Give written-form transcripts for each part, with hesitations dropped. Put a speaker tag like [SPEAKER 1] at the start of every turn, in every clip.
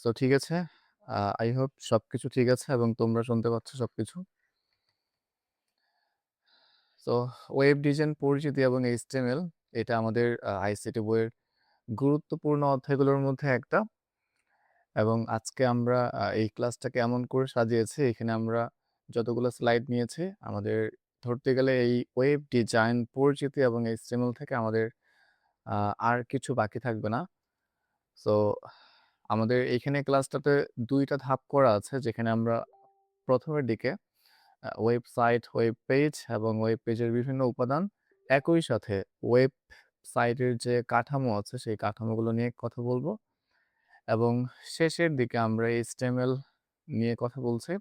[SPEAKER 1] So ঠিক আছে। I hope সবকিছু ঠিক আছে এবং তোমরা শুনতে পাচ্ছ সবকিছু। সো ওয়েব ডিজাইন পরিচিতি এবং HTML এটা আমাদের আইসিটি বইয়ের গুরুত্বপূর্ণ অধ্যায়গুলোর মধ্যে একটা। এবং আজকে আমরা এই ক্লাসটাকে এমন করে সাজিয়েছি, এখানে আমরা যতগুলো স্লাইড নিয়েছি আমাদের ধরতে গেলে এই ওয়েব ডিজাইন পরিচিতি এবং HTML থেকে আমাদের আর কিছু বাকি থাকবে না। সো আমাদের এইখানে ক্লাসটাতে ২টা ধাপ করা আছে, যেখানে আমরা প্রথমের দিকে ওয়েবসাইট, ওয়েব পেজ এবং ওয়েব পেজের বিভিন্ন উপাদান, একই সাথে ওয়েবসাইটের যে কাঠামো আছে সেই কাঠামোগুলো নিয়ে কথা বলবো এবং শেষের দিকে আমরা HTML নিয়ে কথা বলছি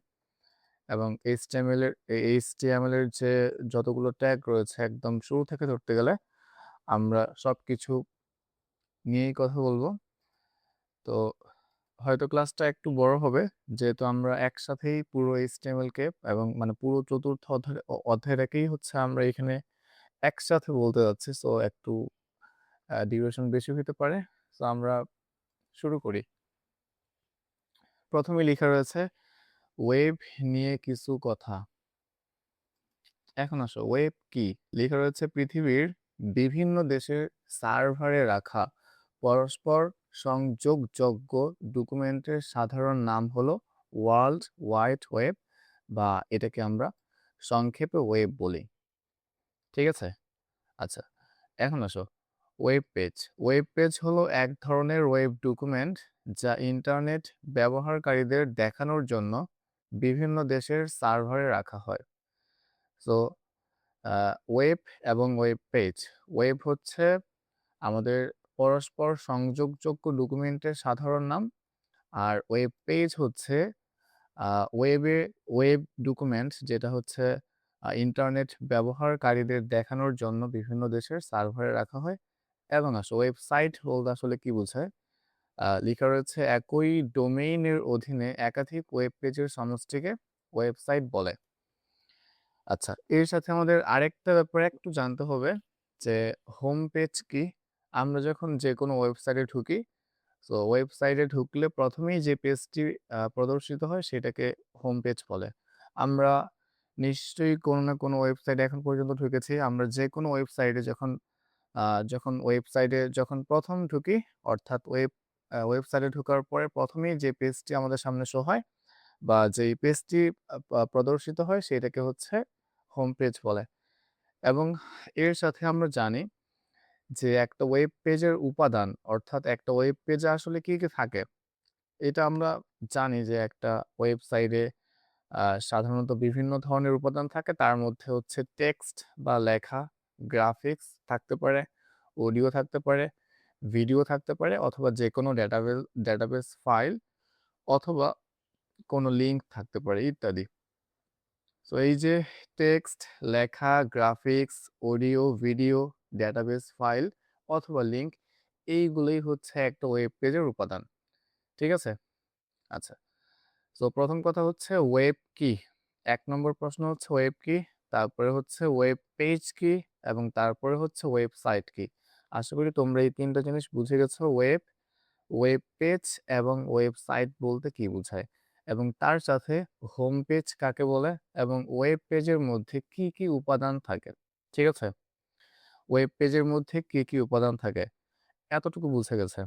[SPEAKER 1] এবং HTML এর যে যতগুলো ট্যাগ রয়েছে একদম শুরু থেকে ধরতে গেলে আমরা সবকিছু নিয়েই কথা বলবো। তো হয়তো ক্লাসটা একটু বড় হবে, যেহেতু আমরা একসাথেই পুরো HTML কে এবং মানে পুরো চতুর্থ অধ্যায়টাকেই হচ্ছে আমরা এখানে একসাথে বলতে যাচ্ছি। সো একটু ডিউরেশন বেশি হতে পারে। সো আমরা শুরু করি। প্রথমে লেখা রয়েছে ওয়েব নিয়ে কিছু কথা। এখন আসো, ওয়েব কি? লেখা রয়েছে পৃথিবীর বিভিন্ন দেশের সার্ভারে রাখা পরস্পর সংযোগযোগ্য ডকুমেন্টের সাধারণ নাম হলো ওয়ার্ল্ড ওয়াইড ওয়েব, বা এটাকে আমরা সংক্ষেপে ওয়েব বলি। ঠিক আছে? আচ্ছা, এখন আসো, ওয়েব পেজ। ওয়েব পেজ হলো এক ধরনের ওয়েব ডকুমেন্ট যা ইন্টারনেট ব্যবহারকারীদের দেখানোর জন্য বিভিন্ন দেশের সার্ভারে রাখা হয়। সো ওয়েব এবং ওয়েব পেজ। ওয়েব হচ্ছে আমাদের পরস্পর সংযোগযোগ্য ডকুমেন্টের সাধারণ নাম, আর ওয়েব পেজ হচ্ছে ওয়েব ডকুমেন্ট যেটা হচ্ছে ইন্টারনেট ব্যবহারকারীদের দেখানোর জন্য বিভিন্ন দেশের সার্ভারে রাখা হয়। এবং ওয়েবসাইট বলতে আসলে কি বোঝায়? লেখা রয়েছে একই ডোমেইনের অধীনে একাধিক ওয়েব পেজের সমষ্টিকে ওয়েবসাইট বলে। আচ্ছা, এর সাথে আমাদের আরেকটা ব্যাপারে একটু জানতে হবে যে হোম পেজ কি? আমরা যখন যেকোনো ওয়েবসাইটে ঢুকি, সো ওয়েবসাইটে ঢুকলে প্রথমেই যে পেজটি প্রদর্শিত হয় সেটাকে হোম পেজ বলে। আমরা নিশ্চয়ই কোনো না কোনো ওয়েবসাইটে এখন পর্যন্ত ঢুকেছি। আমরা যেকোনো ওয়েবসাইটে যখন প্রথম ঢুকি, অর্থাৎ ওয়েবসাইটে ঢোকার পরে প্রথমেই যে পেজটি আমাদের সামনে শো হয় বা যেই পেজটি প্রদর্শিত হয় সেটাকে হচ্ছে হোম পেজ বলে। এবং এর সাথে আমরা জানি যে একটা ওয়েব পেজের উপাদান, অর্থাৎ একটা ওয়েব পেজে আসলে কি কি থাকে, এটা আমরা জানি যে একটা ওয়েবসাইটে সাধারণত বিভিন্ন ধরনের উপাদান থাকে। তার মধ্যে হচ্ছে টেক্সট বা লেখা, গ্রাফিক্স থাকতে পারে, অডিও থাকতে পারে, ভিডিও থাকতে পারে, অথবা যেকোনো ডেটাবেস ফাইল, অথবা কোনো লিঙ্ক থাকতে পারে ইত্যাদি। সো এই যে টেক্সট, লেখা, graphics, audio, video, database file অথবা লিঙ্ক, এইগুলোই হচ্ছে একটা ওয়েব পেজের উপাদান। ঠিক আছে? আচ্ছা, সো প্রথম কথা হচ্ছে ওয়েব কি? ১ নম্বর প্রশ্ন হচ্ছে ওয়েব কি? তারপরে হচ্ছে ওয়েব পেজ কি? এবং তারপরে হচ্ছে ওয়েবসাইট কি? আশা করি তোমরা এই ৩ টা জিনিস বুঝে গেছো। ওয়েব পেজ এবং ওয়েবসাইট বলতে কি বোঝায়, এবং তার সাথে হোম পেজ কাকে বলে, এবং ওয়েব পেজের মধ্যে কি কি উপাদান থাকে। ঠিক আছে? ওয়েব পেজের মধ্যে কি কি উপাদান থাকে, এতটুকু বুঝে গেছে।